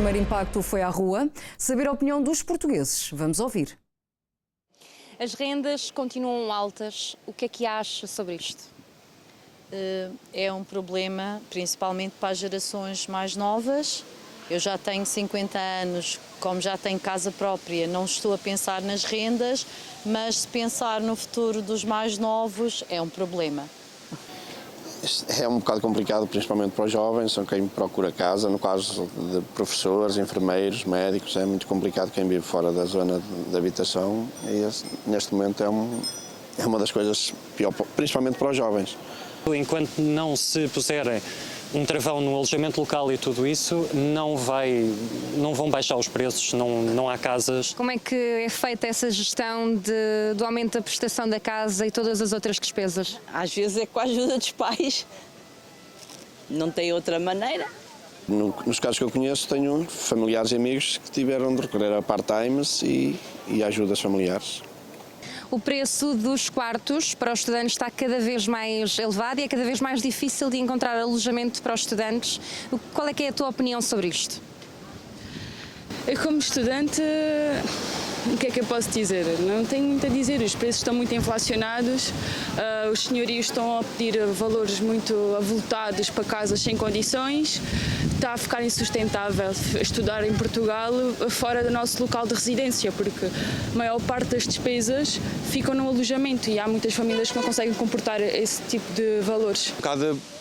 primeiro impacto foi à rua. Saber a opinião dos portugueses. Vamos ouvir. As rendas continuam altas. O que é que acha sobre isto? É um problema, principalmente para as gerações mais novas. Eu já tenho 50 anos, como já tenho casa própria, não estou a pensar nas rendas, mas se pensar no futuro dos mais novos, é um problema. É um bocado complicado, principalmente para os jovens, são quem procura casa, no caso de professores, enfermeiros, médicos, é muito complicado quem vive fora da zona de habitação e neste momento é uma das coisas pior, principalmente para os jovens. Enquanto não se puserem um travão no alojamento local e tudo isso, não vão baixar os preços, não há casas. Como é que é feita essa gestão do aumento da prestação da casa e todas as outras despesas? Às vezes é com a ajuda dos pais, não tem outra maneira. Nos casos que eu conheço, tenho familiares e amigos que tiveram de recorrer a part-times e ajudas familiares. O preço dos quartos para os estudantes está cada vez mais elevado e é cada vez mais difícil de encontrar alojamento para os estudantes. Qual é que é a tua opinião sobre isto? Eu, como estudante, o que é que eu posso dizer? Não tenho muito a dizer, os preços estão muito inflacionados, os senhorios estão a pedir valores muito avultados para casas sem condições, está a ficar insustentável estudar em Portugal fora do nosso local de residência, porque a maior parte das despesas ficam no alojamento e há muitas famílias que não conseguem comportar esse tipo de valores.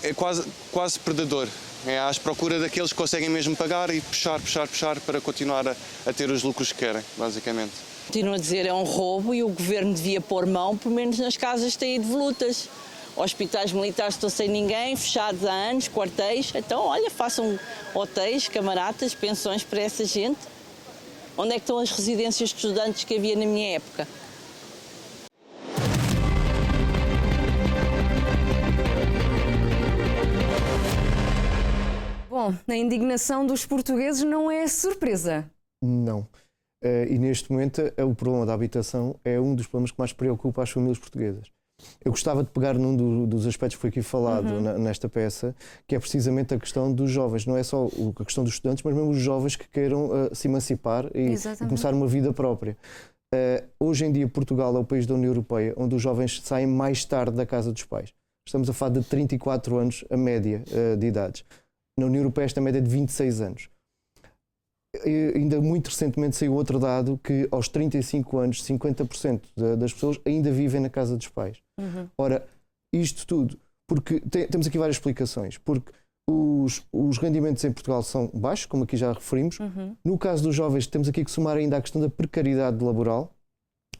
É quase predador. É à procura daqueles que conseguem mesmo pagar e puxar para continuar a ter os lucros que querem, basicamente. Continuo a dizer, é um roubo e o governo devia pôr mão, pelo menos nas casas que têm devolutas. Hospitais militares estão sem ninguém, fechados há anos, quartéis. Então, olha, façam hotéis, camaratas, pensões para essa gente. Onde é que estão as residências de estudantes que havia na minha época? Bom, a indignação dos portugueses não é surpresa. Não. E neste momento o problema da habitação é um dos problemas que mais preocupa as famílias portuguesas. Eu gostava de pegar num dos aspectos que foi aqui falado nesta peça, que é precisamente a questão dos jovens. Não é só a questão dos estudantes, mas mesmo os jovens que queiram se emancipar e começar uma vida própria. Hoje em dia Portugal é o país da União Europeia onde os jovens saem mais tarde da casa dos pais. Estamos a falar de 34 anos a média de idades. Na União Europeia esta média é de 26 anos. E ainda muito recentemente saiu outro dado que aos 35 anos 50% das pessoas ainda vivem na casa dos pais. Ora, isto tudo, porque temos aqui várias explicações, porque os rendimentos em Portugal são baixos, como aqui já referimos. No caso dos jovens temos aqui que somar ainda a questão da precariedade laboral,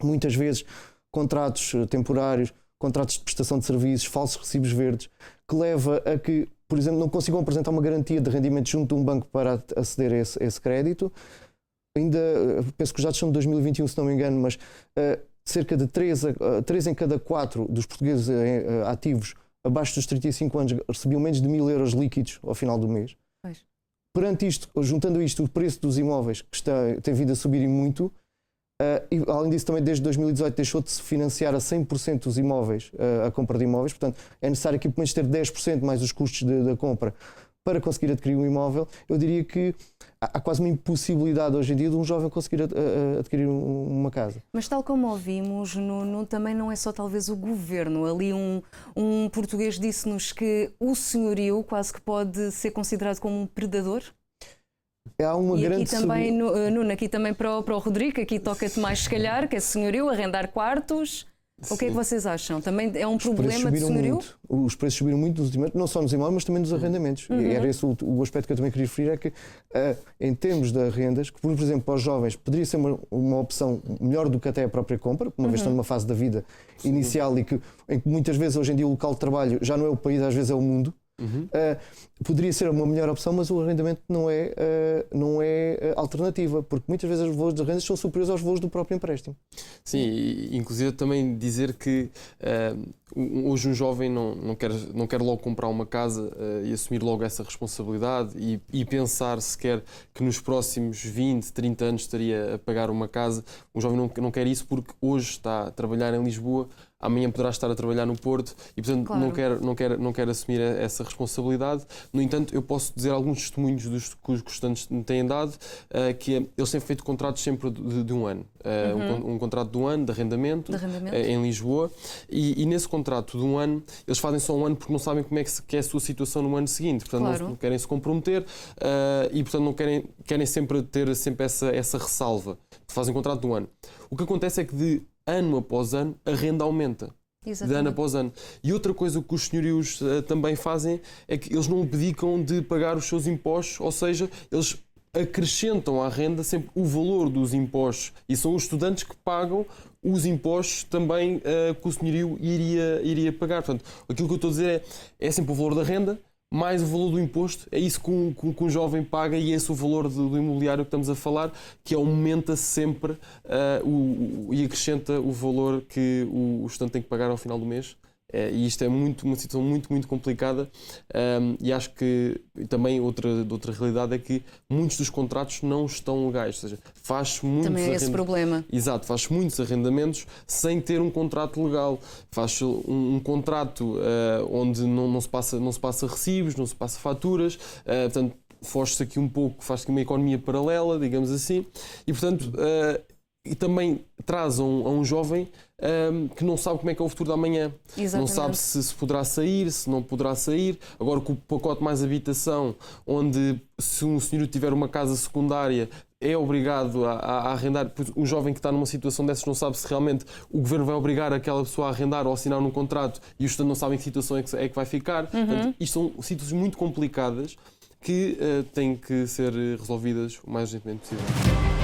muitas vezes contratos temporários, contratos de prestação de serviços, falsos recibos verdes, que leva a que, por exemplo, não consigam apresentar uma garantia de rendimento junto de um banco para aceder a esse crédito. Ainda, penso que os dados são de 2021, se não me engano, mas cerca de 3 em cada 4 dos portugueses ativos abaixo dos 35 anos recebiam menos de 1.000 euros líquidos ao final do mês. Perante isto, juntando isto, o preço dos imóveis que tem vindo a subir muito, e além disso também desde 2018 deixou de se financiar a 100% os imóveis, a compra de imóveis, portanto é necessário aqui pelo menos ter 10% mais os custos da compra para conseguir adquirir um imóvel. Eu diria que há quase uma impossibilidade hoje em dia de um jovem conseguir adquirir uma casa. Mas tal como ouvimos, também não é só talvez o governo. Ali um português disse-nos que o senhorio quase que pode ser considerado como um predador. Há uma grande aqui também, Nuno, aqui também para o Rodrigo, aqui toca-te mais se calhar, que é senhorio, arrendar quartos. Sim. O que é que vocês acham? Também é um problema de senhorio? Os preços subiram muito nos últimos anos, não só nos imóveis, mas também nos arrendamentos. E era esse o aspecto que eu também queria referir, é que em termos de rendas, que por exemplo para os jovens poderia ser uma opção melhor do que até a própria compra, uma vez estão numa fase da vida inicial em que muitas vezes hoje em dia o local de trabalho já não é o país, às vezes é o mundo. Poderia ser uma melhor opção, mas o arrendamento não é alternativa, porque muitas vezes os voos de rendas são superiores aos voos do próprio empréstimo. Sim, inclusive também dizer que hoje um jovem não quer logo comprar uma casa e assumir logo essa responsabilidade e pensar sequer que nos próximos 20, 30 anos estaria a pagar uma casa. Um jovem não quer isso porque hoje está a trabalhar em Lisboa amanhã poderá estar a trabalhar no Porto e, portanto, Claro. não quer assumir essa responsabilidade. No entanto, eu posso dizer alguns testemunhos que os estudantes me têm dado, que eles têm feito contratos sempre de um ano. Um contrato de um ano de arrendamento, em Lisboa, e nesse contrato de um ano, eles fazem só um ano porque não sabem como é que é a sua situação no ano seguinte. Portanto, não querem se comprometer e, portanto, não querem sempre ter essa ressalva. Fazem um contrato de um ano. O que acontece é que de ano após ano a renda aumenta. Exatamente. De ano após ano. E outra coisa que os senhorios também fazem é que eles não abdicam de pagar os seus impostos, ou seja, eles acrescentam à renda sempre o valor dos impostos e são os estudantes que pagam os impostos também que o senhorio iria pagar. Portanto, aquilo que eu estou a dizer é sempre o valor da renda mais o valor do imposto, é isso que um jovem paga e esse o valor do imobiliário que estamos a falar, que aumenta sempre e acrescenta o valor que o estudante tem que pagar ao final do mês. E isto é uma situação muito, muito complicada e acho que também outra realidade é que muitos dos contratos não estão legais, ou seja, faz-se muitos também é esse problema. Exato, faz muitos arrendamentos sem ter um contrato legal. Faz-se um contrato onde não se passa recibos, não se passa faturas, portanto, foge-se aqui um pouco, faz-se aqui uma economia paralela, digamos assim, e portanto... E também traz a um jovem que não sabe como é que é o futuro da amanhã. Exatamente. Não sabe se poderá sair, se não poderá sair. Agora, com o pacote mais habitação, onde se um senhor tiver uma casa secundária, é obrigado a arrendar. Um jovem que está numa situação dessas não sabe se realmente o governo vai obrigar aquela pessoa a arrendar ou assinar um contrato e os estudantes não sabem em que situação é que vai ficar. Portanto, isto são situações muito complicadas que têm que ser resolvidas o mais urgentemente possível.